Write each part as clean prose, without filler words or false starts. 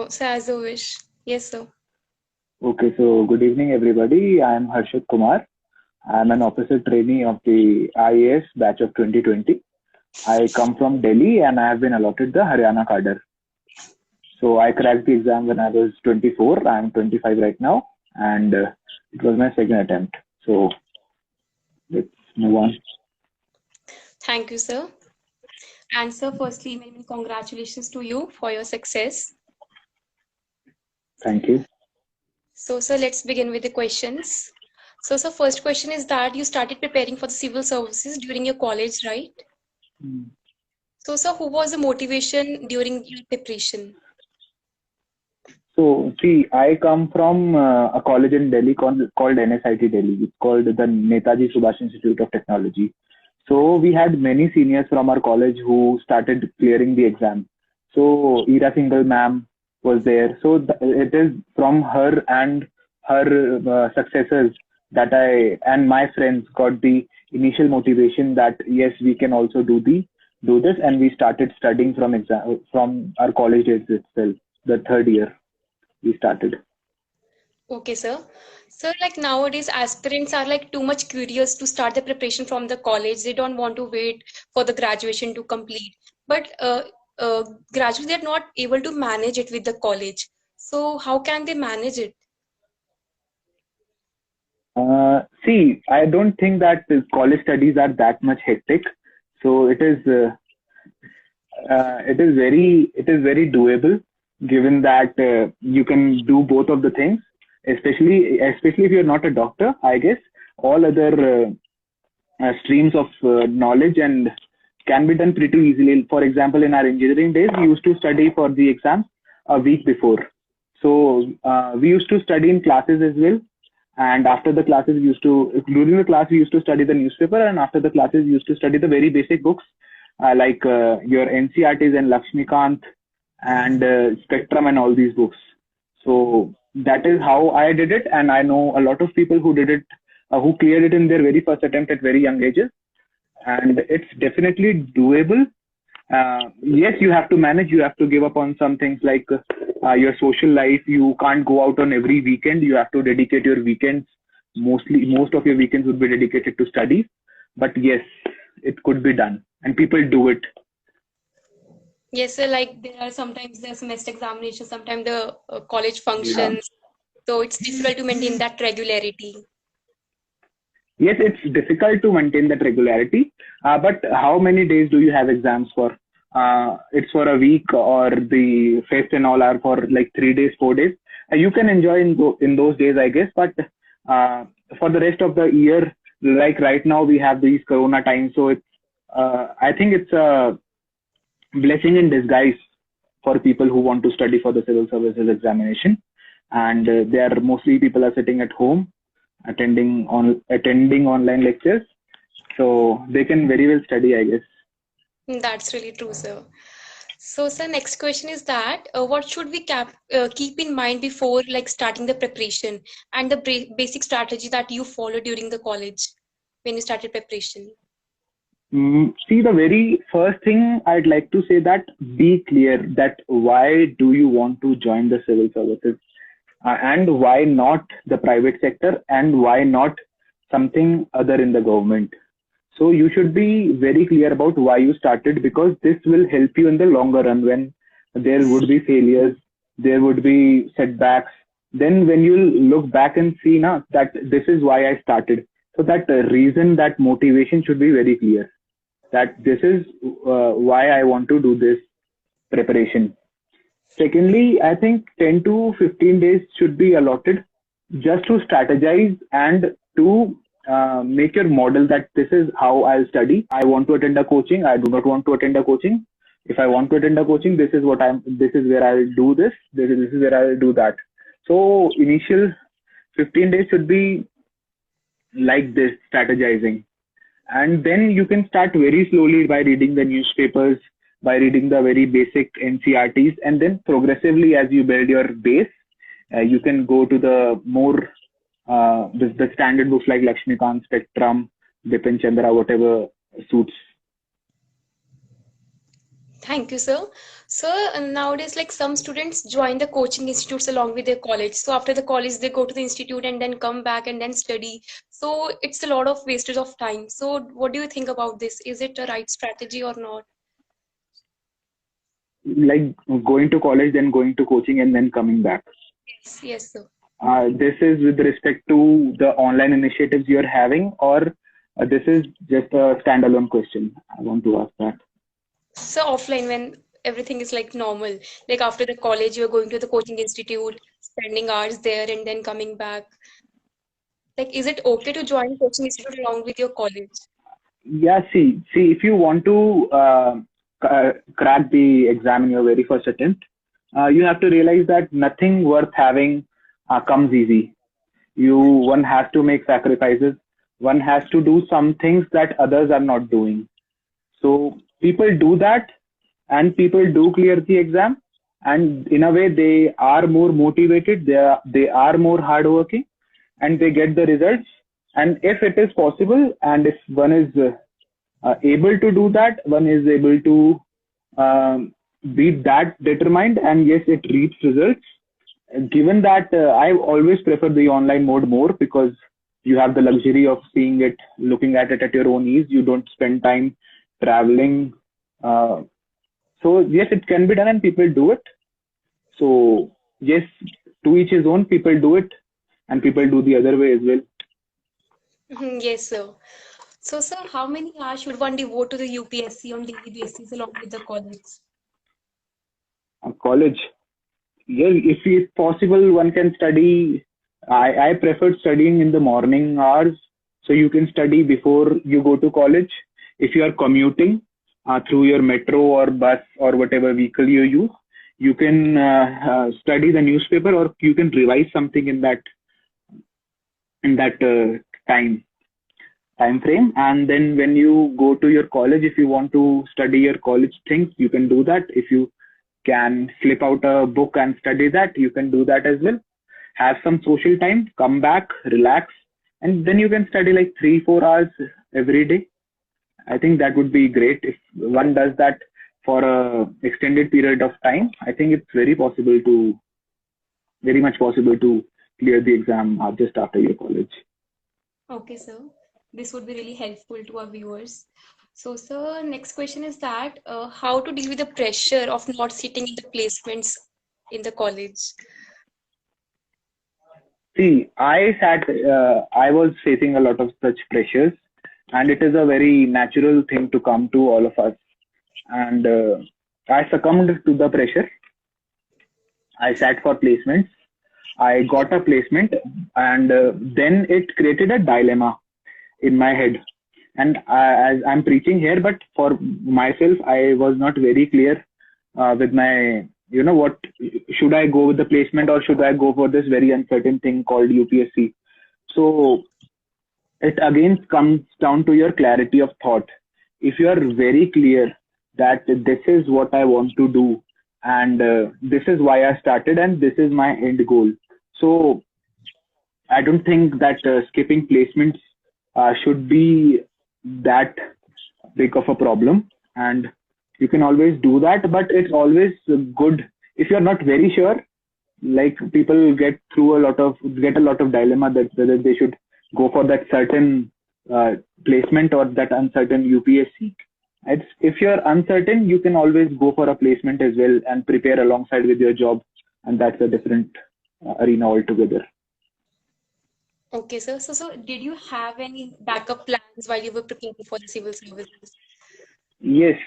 So as you wish. Yes, sir. Okay, so good evening, everybody. I'm Harshit Kumar. I'm an officer trainee of the IAS batch of 2020. I come from Delhi and I have been allotted the Haryana cadre. So I cracked the exam when I was 24. I'm 25 right now, and it was my second attempt. So let's move on. Thank you, sir. And sir, firstly, many congratulations to you for your success. Thank you. So, sir, let's begin with the questions. So, sir, first question is that you started preparing for the civil services during your college, right? Mm. So, sir, who was the motivation during your preparation? So see, I come from a college in Delhi called NSIT Delhi. It's called the Netaji Subhash Institute of Technology. So we had many seniors from our college who started clearing the exam. So Ira Singhal ma'am was there. So it is from her and her successors that I and my friends got the initial motivation that yes, we can also do this, and we started studying from our college days itself, the third year we started. Okay, sir. Sir, like nowadays, aspirants are like too much curious to start the preparation from the college. They don't want to wait for the graduation to complete. But gradually, they're not able to manage it with the college. So, how can they manage it? See, I don't think that college studies are that much hectic. So it is very doable, given that you can do both of the things. Especially if you're not a doctor, I guess all other streams of knowledge and can be done pretty easily. For example, in our engineering days, we used to study for the exams a week before. So we used to study in classes as well. And after the classes, during the class, we used to study the newspaper. And after the classes, we used to study the very basic books like your NCRTs and Lakshmikant and Spectrum and all these books. So that is how I did it. And I know a lot of people who did it, who cleared it in their very first attempt at very young ages. And it's definitely doable. Yes, you have to manage. You have to give up on some things like your social life. You can't go out on every weekend. You have to dedicate your weekends. Most of your weekends would be dedicated to studies. But yes, it could be done, and people do it. Yes, sir, like there are sometimes the semester examinations, sometimes the college Yeah. functions. So, it's difficult to maintain that regularity. Yes, it's difficult to maintain that regularity. But how many days do you have exams for? It's for a week, or the fest and all are for like 3 days, 4 days. You can enjoy in those days, I guess. But for the rest of the year, like right now, we have these Corona times, so I think it's a blessing in disguise for people who want to study for the civil services examination. And they are mostly people are sitting at home attending online lectures, so they can very well study, I guess. That's really true, sir. So, sir, next question is that what should we keep in mind before like starting the preparation and the basic strategy that you follow during the college when you started preparation? See, the very first thing I'd like to say that be clear that why do you want to join the civil services, and why not the private sector, and why not something other in the government. So you should be very clear about why you started, because this will help you in the longer run when there would be failures, there would be setbacks. Then when you look back and see now that this is why I started. So that reason, that motivation should be very clear. That this is why I want to do this preparation. Secondly, I think 10 to 15 days should be allotted just to strategize and to make your model that this is how I'll study. I want to attend a coaching. I do not want to attend a coaching. If I want to attend a coaching, this is where I'll do this. This is where I'll do that. So initial 15 days should be like this, strategizing. And then you can start very slowly by reading the newspapers, by reading the very basic NCRTs, and then progressively, as you build your base, you can go to the more the standard books like Lakshmikant, Spectrum, Bipin Chandra, whatever suits. Thank you, sir. Sir, nowadays, like some students join the coaching institutes along with their college. So after the college, they go to the institute and then come back and then study. So it's a lot of wastage of time. So what do you think about this? Is it a right strategy or not? Like going to college, then going to coaching, and then coming back. Yes, yes, sir. This is with respect to the online initiatives you're having, or this is just a standalone question? I want to ask that. So offline when everything is like normal, like after the college, you're going to the coaching institute, spending hours there and then coming back. Like, is it okay to join coaching institute along with your college? Yeah, see, if you want to crack the exam in your very first attempt, you have to realize that nothing worth having comes easy. One has to make sacrifices. One has to do some things that others are not doing. So people do that, and people do clear the exam, and in a way they are more motivated. They are more hardworking, and they get the results. And if it is possible, and if one is able to do that, one is able to um, be that determined, and yes, it reaps results. Given that I always prefer the online mode more, because you have the luxury of seeing it, looking at it at your own ease. You don't spend time traveling. Uh, so yes, it can be done, and people do it. So yes, to each his own. People do it, and people do the other way as well. Mhm, yes, sir. So, sir, how many hours should one devote to the UPSC on daily basis along with the college? College, yeah, if it's possible, one can study. I prefer studying in the morning hours, so you can study before you go to college. If you are commuting through your metro or bus or whatever vehicle you use, you can study the newspaper, or you can revise something in that time frame. And then when you go to your college, if you want to study your college things, you can do that. If you can flip out a book and study that, you can do that as well. Have some social time, come back, relax, and then you can study like 3 4 hours every day. I think that would be great if one does that for a extended period of time. I think it's very much possible to clear the exam just after your college. Okay, sir. This would be really helpful to our viewers. So, sir, next question is that how to deal with the pressure of not sitting in the placements in the college? See, I was facing a lot of such pressures, and it is a very natural thing to come to all of us. And I succumbed to the pressure. I sat for placements. I got a placement, and then it created a dilemma in my head. And as I'm preaching here, but for myself, I was not very clear with my, what should I go with the placement, or should I go for this very uncertain thing called UPSC? So it again comes down to your clarity of thought. If you are very clear that this is what I want to do, and this is why I started, and this is my end goal. So I don't think that skipping placements should be that big of a problem, and you can always do that. But it's always good if you're not very sure. Like people get a lot of dilemma that whether they should go for that certain uh, placement or that uncertain UPSC. If you're uncertain, you can always go for a placement as well and prepare alongside with your job, and that's a different arena altogether. Okay, sir. So, did you have any backup plans while you were preparing for the civil services? Yes,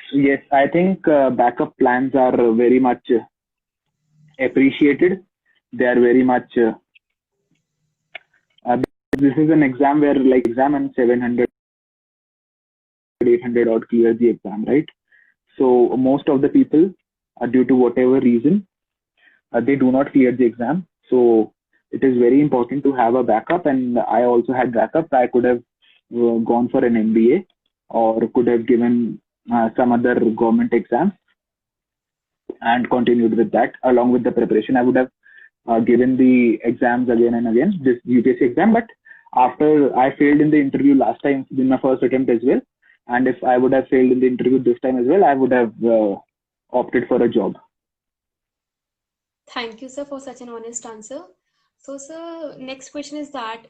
I think backup plans are very much appreciated. They are very much. This is an exam where like exam and 700, 800 odd clear the exam, right? So most of the people, due to whatever reason, they do not clear the exam. So it is very important to have a backup. And I also had backup. I could have gone for an MBA, or could have given some other government exam and continued with that along with the preparation. I would have given the exams again and again, this UPSC exam. But after I failed in the interview last time in my first attempt as well, and if I would have failed in the interview this time as well, I would have. opted for a job. Thank you, sir, for such an honest answer. So, sir, next question is that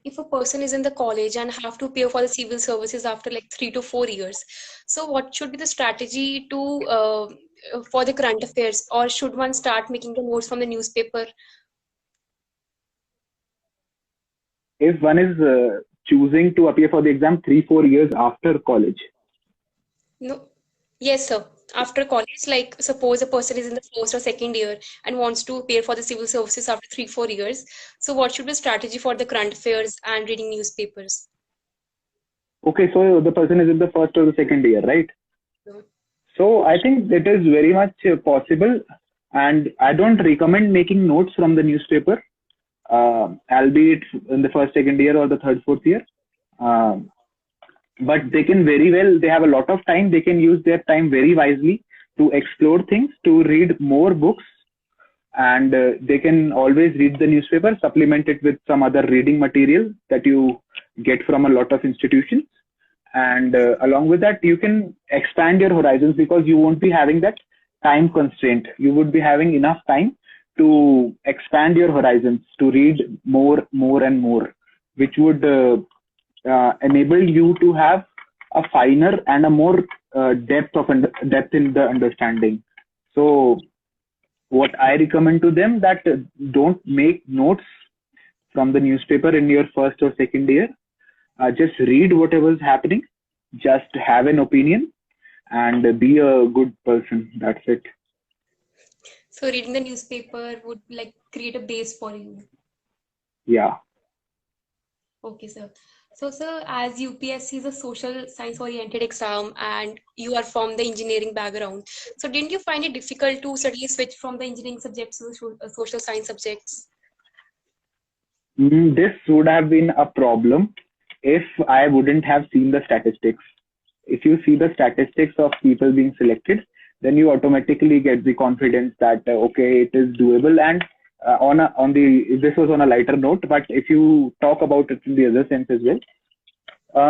if a person is in the college and have to pay for the civil services after like 3 to 4 years, so what should be the strategy to for the current affairs, or should one start making the notes from the newspaper? If one is choosing to appear for the exam 3-4 years after college. No, yes, sir. After college, like suppose a person is in the first or second year and wants to appear for the civil services after 3 4 years. So, what should be the strategy for the current affairs and reading newspapers? Okay, so the person is in the first or the second year, right? So I think it is very much possible, and I don't recommend making notes from the newspaper, albeit in the first, second year or the third, fourth year. Um but they can very well, they have a lot of time, they can use their time very wisely to explore things, to read more books, and they can always read the newspaper, supplement it with some other reading material that you get from a lot of institutions. And along with that, you can expand your horizons because you won't be having that time constraint. You would be having enough time to expand your horizons, to read more and more, which would enable you to have a finer and a more depth in the understanding. So what I recommend to them, that don't make notes from the newspaper in your first or second year. Just read whatever is happening. Just have an opinion and be a good person. That's it. So, reading the newspaper would like create a base for you. Yeah. Okay, sir. So, sir, as UPSC is a social science oriented exam and you are from the engineering background, so didn't you find it difficult to suddenly switch from the engineering subjects to the social science subjects? This would have been a problem if I wouldn't have seen the statistics. If you see the statistics of people being selected, then you automatically get the confidence that okay, it is doable. And on the, this was on a lighter note, but if you talk about it in the other sense as well,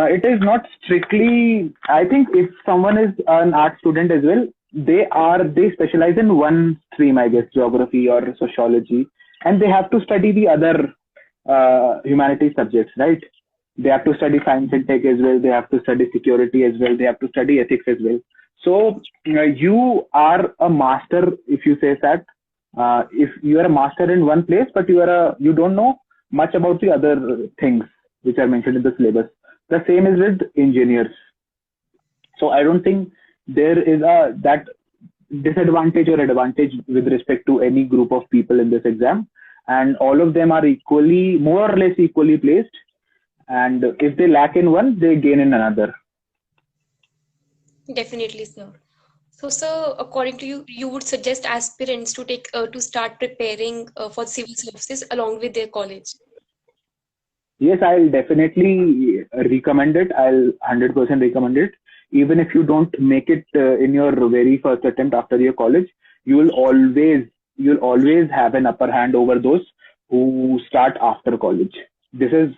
it is not strictly. I think if someone is an art student as well, they specialize in one stream, I guess, geography or sociology, and they have to study the other humanities subjects, right? They have to study science and tech as well. They have to study security as well. They have to study ethics as well. So you are a master if you say that. If you are a master in one place, but you don't know much about the other things which are mentioned in the syllabus. The same is with engineers. So I don't think there is a that disadvantage or advantage with respect to any group of people in this exam, and all of them are equally, more or less equally placed. And if they lack in one, they gain in another. Definitely, sir. So, sir, according to you, you would suggest aspirants to take to start preparing for civil services along with their college. Yes, I'll definitely recommend it. I'll 100% recommend it. Even if you don't make it in your very first attempt after your college, you will always you'll always have an upper hand over those who start after college. This is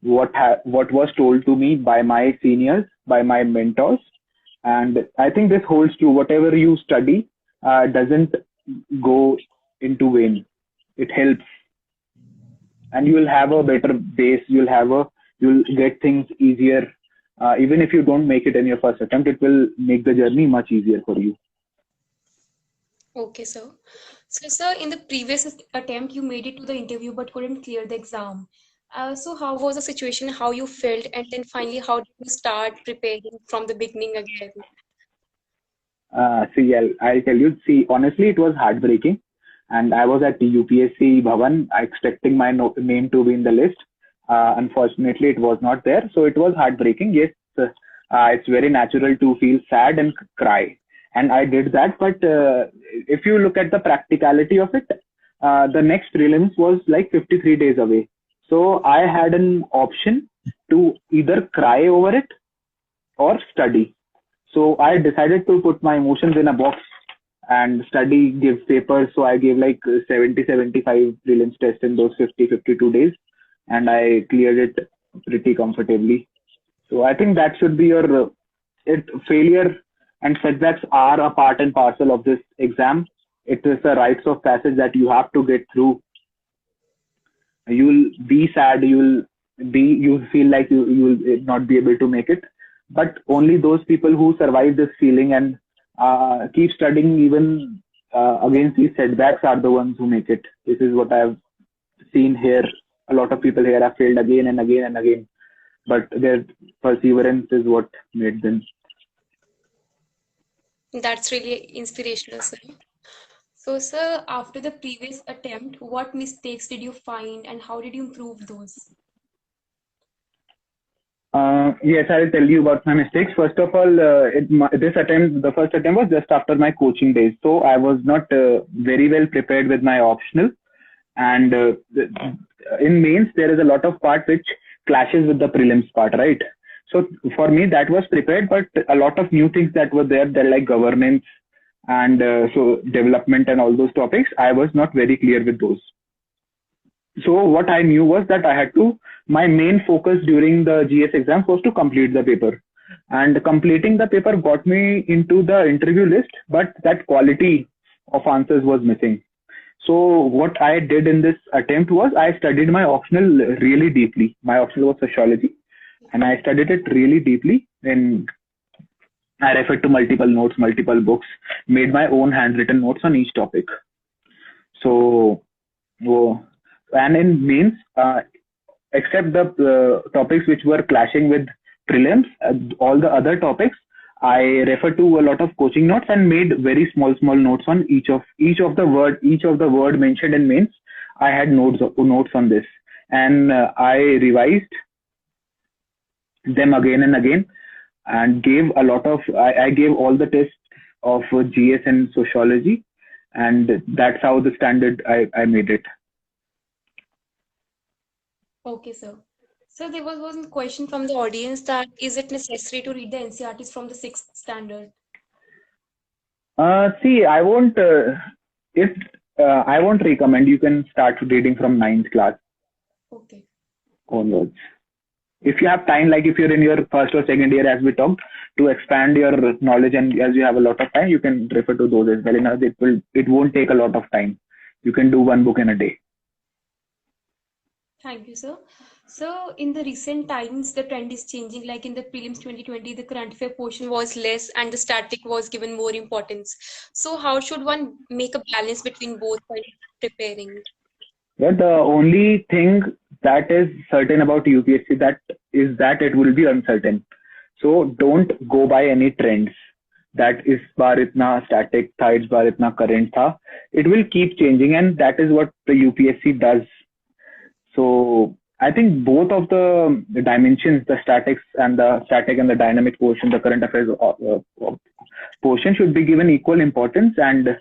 what was told to me by my seniors, by my mentors, and I think this holds true. Whatever you study doesn't go into vain. It helps, and you will have a better base. You'll get things easier. Even if you don't make it in your first attempt, it will make the journey much easier for you. Okay, sir. So, sir, in the previous attempt, you made it to the interview but couldn't clear the exam. So, how was the situation? How you felt? And then finally, how did you start preparing from the beginning again? See, I'll tell you. See, honestly, it was heartbreaking, and I was at the UPSC Bhavan expecting my name to be in the list. Unfortunately, it was not there, so it was heartbreaking. Yes, it's very natural to feel sad and cry, and I did that. But if you look at the practicality of it, the next prelims was like 53 days away. So I had an option to either cry over it or study. So I decided to put my emotions in a box and study, give papers. So I gave like 70, 75 prelims tests in those 50, 52 days, and I cleared it pretty comfortably. So I think that should be your failure. and setbacks are a part and parcel of this exam. It is a rites of passage that you have to get through. You'll be sad, you'll feel like you'll not be able to make it, but only those people who survive this feeling and keep studying even against these setbacks are the ones who make it. This is what I've seen here. A lot of people here have failed again and again and again, but their perseverance is what made them. That's really inspirational, sir. So, sir, after the previous attempt, what mistakes did you find and how did you improve those? Yes, I'll tell you about my mistakes. First of all, the first attempt was just after my coaching days. So I was not very well prepared with my optional. And in mains, there is a lot of part which clashes with the prelims part, right? So for me, that was prepared, but a lot of new things that were there, they're like governance and so development and all those topics, I was not very clear with those. So what I knew was that my main focus during the GS exam was to complete the paper. And completing the paper got me into the interview list, but that quality of answers was missing. So what I did in this attempt was I studied my optional really deeply. My optional was sociology, and I studied it really deeply. Then I referred to multiple notes, multiple books, made my own handwritten notes on each topic. So, and in mains, except the topics which were clashing with prelims, all the other topics, I referred to a lot of coaching notes and made very small notes on each of the word mentioned in mains. I had notes on this, and I revised them again and again, and gave a lot of I gave all the tests of GS and sociology, and that's how the standard I made it. Okay, sir. So there was one question from the audience that is it necessary to read the NCERTs from the sixth standard? See, I won't if I won't recommend. You can start reading from ninth class Okay. onwards. If you have time, like if you're in your first or second year, as we talked, to expand your knowledge, and as you have a lot of time, you can refer to those as well. It won't take a lot of time. You can do one book in a day. Thank you, sir. So in the recent times, the trend is changing. Like in the prelims 2020, the current affair portion was less and the static was given more importance. So how should one make a balance between both while preparing? Yeah, the only thing that is certain about UPSC that it will be uncertain. So don't go by any trends. That is bar itna static tha, is bar itna current tha. It will keep changing, and that is what the UPSC does. So I think both of the dimensions, the static and the dynamic portion, the current affairs portion should be given equal importance, and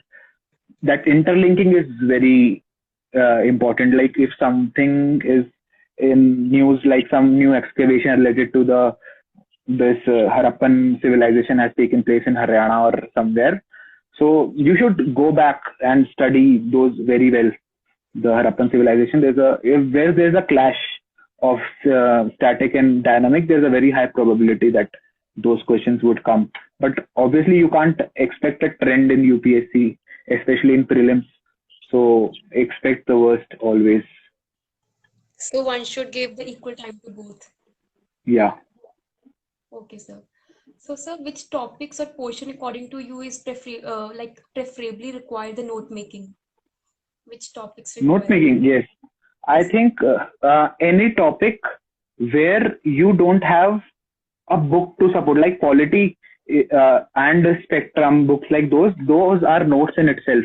that interlinking is very important. Like if something is in news, like some new excavation related to this Harappan civilization has taken place in Haryana or somewhere, so you should go back and study those very well. The Harappan civilization, where there's a clash of static and dynamic, there's a very high probability that those questions would come. But obviously, you can't expect a trend in UPSC, especially in prelims. So expect the worst always. So one should give the equal time to both. Yeah. Okay, sir. So, sir, which topics or portion according to you is preferably require the note making? Which topics require? Note making, yes. I think any topic where you don't have a book to support, like polity and spectrum books, like those are notes in itself.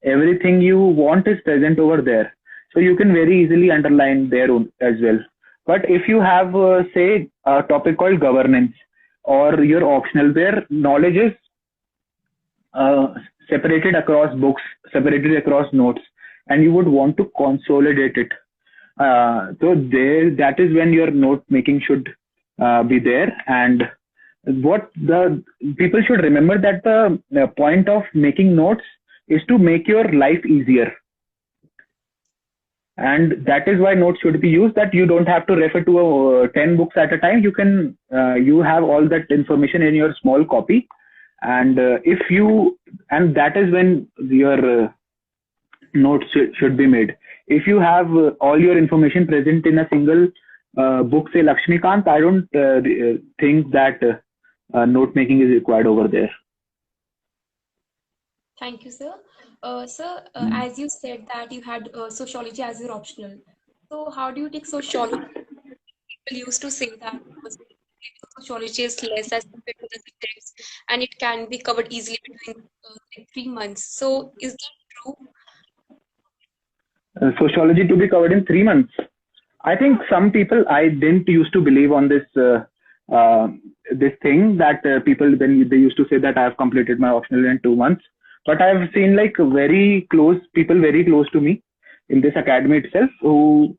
Everything you want is present over there, so you can very easily underline there as well. But if you have say a topic called governance or your optional, where knowledge is uh, separated across books, separated across notes, and you would want to consolidate it, so that is when your note making should be there. And what the people should remember, that the point of making notes is to make your life easier, and that is why notes should be used, that you don't have to refer to 10 books at a time. You have all that information in your small copy, And and that is when your notes should be made. If you have all your information present in a single book, say Lakshmikant, I don't think that note making is required over there. Thank you, sir. Sir, Mm. as you said that you had sociology as your optional. So how do you take sociology? People used to say that sociology is less as compared to the subjects, and it can be covered easily between like 3 months. So is that true? Sociology to be covered in 3 months. I think some people, I didn't used to believe on uh, this thing that people then they used to say that I have completed my optional in 2 months. But I've seen like very close people, very close to me in this academy itself, who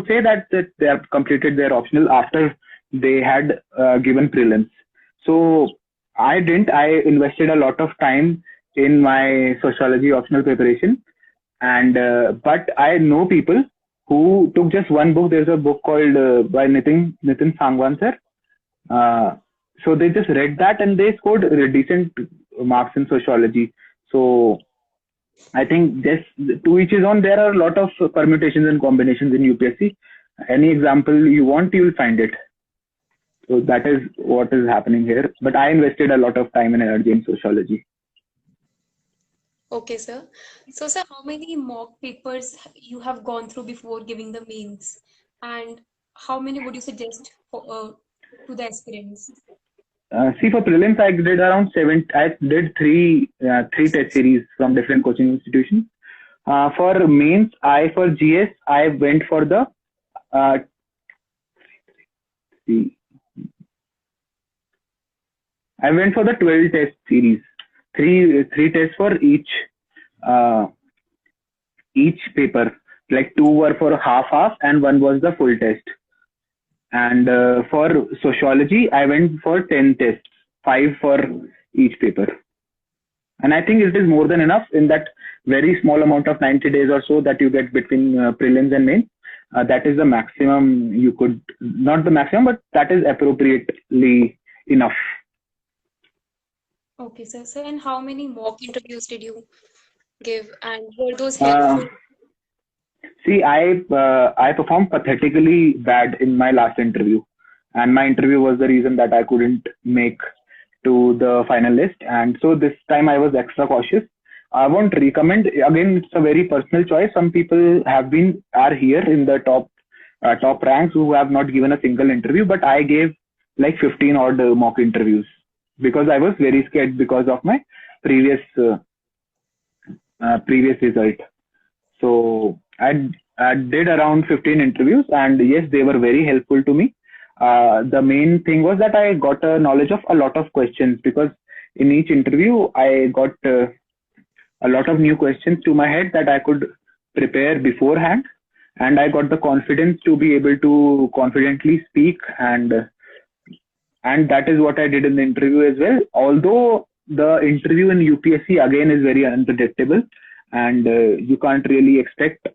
say that they have completed their optional after they had given prelims. So I didn't. I invested a lot of time in my sociology optional preparation, and but I know people who took just one book. There's a book called by Nitin Sangwan sir. Uh, so they just read that and they scored decent marks in sociology. So I think this to each his own. There are a lot of permutations and combinations in UPSC. Any example you want, you will find it. So that is what is happening here. But I invested a lot of time and energy in sociology. Okay, sir. So, sir, how many mock papers you have gone through before giving the mains, and how many would you suggest to the aspirants? See, for prelims, I did around seven. I did three test series from different coaching institutions. For mains, for GS, I went for the uh, see, I went for the 12 test series. Three tests for uh, each paper. Like two were for half half, and one was the full test. And for sociology, I went for 10 tests, five for each paper. And I think it is more than enough in that very small amount of 90 days or so that you get between prelims and main. That is the maximum you could, not the maximum, but that is appropriately enough. Okay, sir. So, and how many mock interviews did you give, and were those Uh, helpful? See, I performed pathetically bad in my last interview, and my interview was the reason that I couldn't make to the final list. And so this time I was extra cautious. I won't recommend. Again, it's a very personal choice. Some people are here in the top ranks who have not given a single interview, but I gave like 15 odd mock interviews because I was very scared because of my previous previous result. So I did around 15 interviews, and yes, they were very helpful to me. The main thing was that I got a knowledge of a lot of questions because in each interview I got a lot of new questions to my head that I could prepare beforehand, and I got the confidence to be able to confidently speak, and that is what I did in the interview as well. Although the interview in UPSC again is very unpredictable, and you can't really expect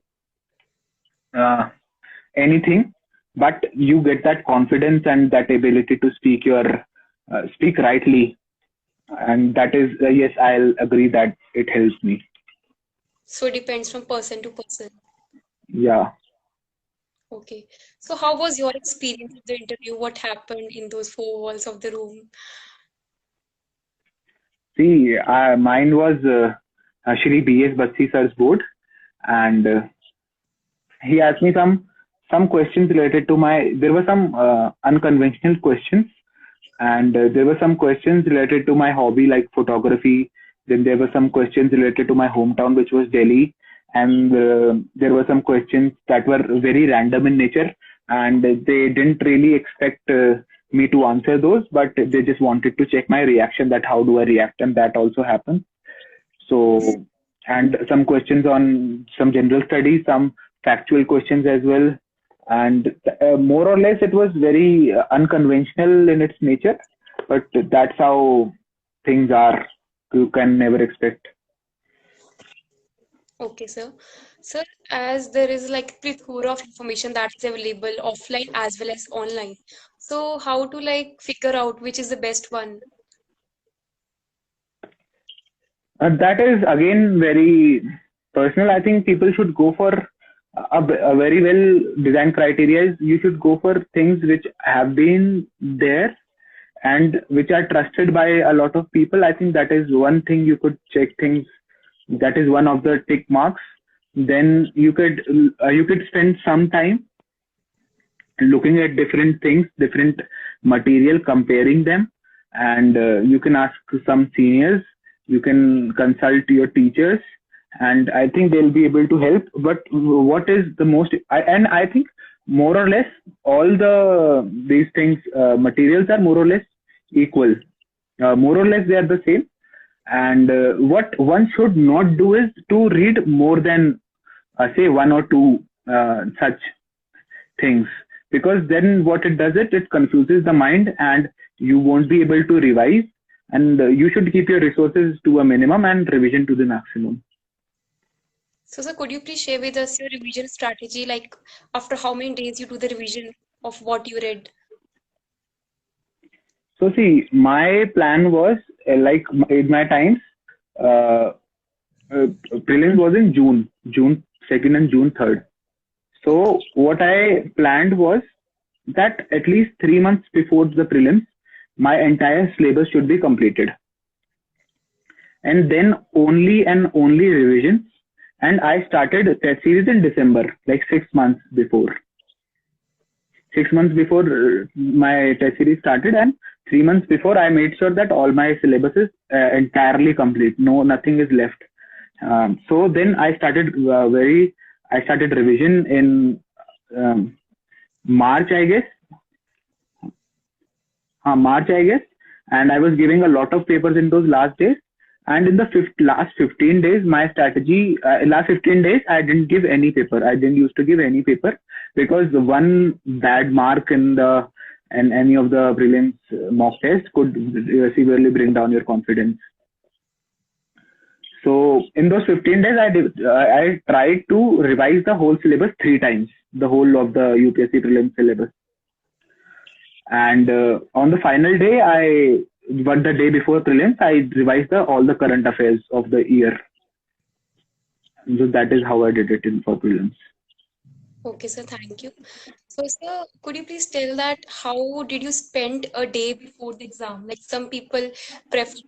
uh, anything, but you get that confidence and that ability to speak rightly, and that is yes, I'll agree that it helps me. So it depends from person to person. Yeah. Okay. So how was your experience with the interview? What happened in those four walls of the room? See, mine was Shri B.S. Batsi sir's board, and he asked me some questions related to my. There were some unconventional questions, and there were some questions related to my hobby like photography. Then there were some questions related to my hometown, which was Delhi, and there were some questions that were very random in nature, and they didn't really expect me to answer those, but they just wanted to check my reaction, that how do I react, and that also happened. So, and some questions on some general studies, some factual questions as well. And more or less, it was very unconventional in its nature, but that's how things are. You can never expect. Okay, sir. Sir, as there is like plethora of information that is available offline as well as online. So how to like figure out which is the best one? That is again very personal. I think people should go for a very well designed criteria. Is you should go for things which have been there and which are trusted by a lot of people. I think that is one thing you could check things. That is one of the tick marks. Then you could spend some time looking at different things, different material, comparing them, and you can ask some seniors, you can consult your teachers, and I think they'll be able to help. But what is the most, and I think more or less all these things, materials are more or less equal, more or less they are the same. And what one should not do is to read more than say one or two such things, because then what it does, it confuses the mind and you won't be able to revise. And you should keep your resources to a minimum and revision to the maximum. So, sir, could you please share with us your revision strategy? Like, after how many days you do the revision of what you read? So see, my plan was like in my times, uh, prelims was in June 2nd and June 3rd. So what I planned was that at least 3 months before the prelims, my entire syllabus should be completed, and then only and only revisions. And I started test series in December, like 6 months before. 6 months before my test series started, and 3 months before, I made sure that all my syllabus is entirely complete. No, nothing is left. So then I started revision in March, I guess. March, I guess. And I was giving a lot of papers in those last days. And in the last 15 days, my strategy, last 15 days, I didn't give any paper. I didn't used to give any paper, because one bad mark in any of the prelims mock test could severely bring down your confidence. So in those 15 days, I tried to revise the whole syllabus 3 times, the whole of the UPSC prelims syllabus. And on the final day, but the day before prelims, I revised all the current affairs of the year. So that is how I did it for prelims. Okay, sir, thank you. So, sir, could you please tell that how did you spend a day before the exam? Like some people prefer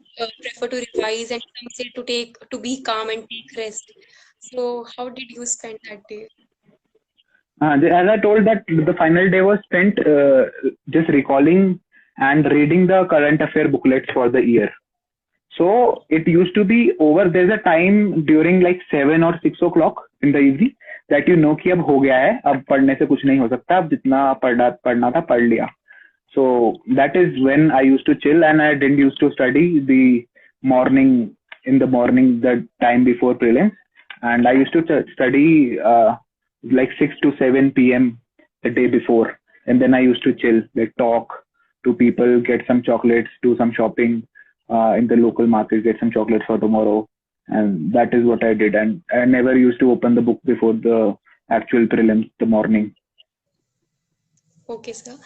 prefer to revise, and some say to be calm and take rest. So, how did you spend that day? As I told, that the final day was spent just recalling and reading the current affair booklets for the year. So it used to be over. There's a time during like 7 or 6 o'clock in the evening that you know कि अब हो गया है, अब पढ़ने से कुछ नहीं हो सकता, अब जितना पढ़ना था पढ़ लिया. So that is when I used to chill, and I didn't used to study in the morning, the time before prelims, and I used to study like 6 to 7 p.m. the day before, and then I used to chill, like talk to people, get some chocolates, do some shopping in the local market, get some chocolates for tomorrow, and that is what I did. And I never used to open the book before the actual prelims, the morning. Okay, sir.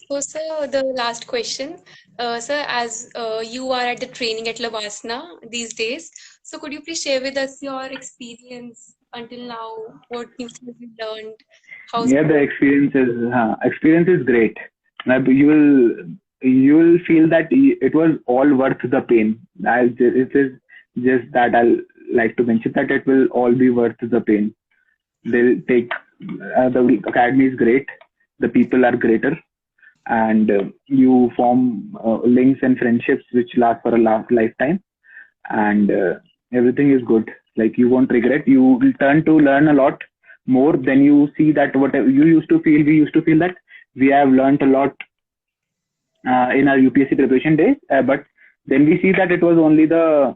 So, sir, the last question. Sir, as you are at the training at Lavasna these days, so could you please share with us your experience until now? What new things you learned? How's Yeah, the experience is great. Now, you will feel that it was all worth the pain. It is just that I'll like to mention that it will all be worth the pain. They'll take the academy is great. The people are greater, and you form links and friendships which last for a lifetime, and everything is good. Like you won't regret. You will turn to learn a lot more than you see that whatever you used to feel. We used to feel that we have learned a lot in our UPSC preparation days, but then we see that it was only the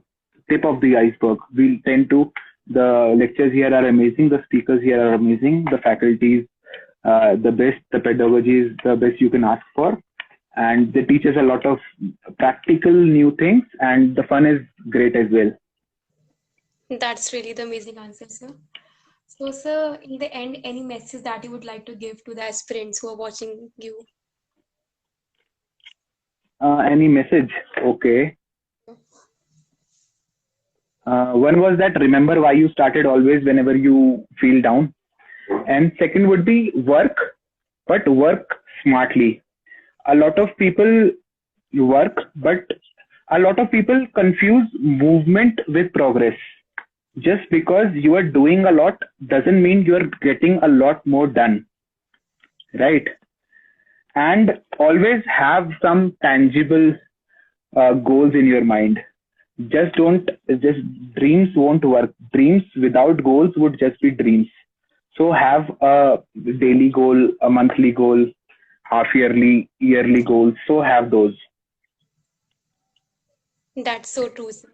tip of the iceberg. We tend to the lectures here are amazing. The speakers here are amazing. The faculties, the best. The pedagogy is the best you can ask for, and they teach us a lot of practical new things, and the fun is great as well. That's really the amazing answer, sir. So, sir, in the end, any message that you would like to give to the aspirants who are watching you? Any message? Okay. One was that remember why you started always whenever you feel down. And second would be work, but work smartly. A lot of people work, but a lot of people confuse movement with progress. Just because you are doing a lot doesn't mean you are getting a lot more done, right? And always have some tangible goals in your mind. Just dreams won't work. Dreams without goals would just be dreams. So have a daily goal, a monthly goal, half yearly, yearly goals. So have those. That's so true, sir.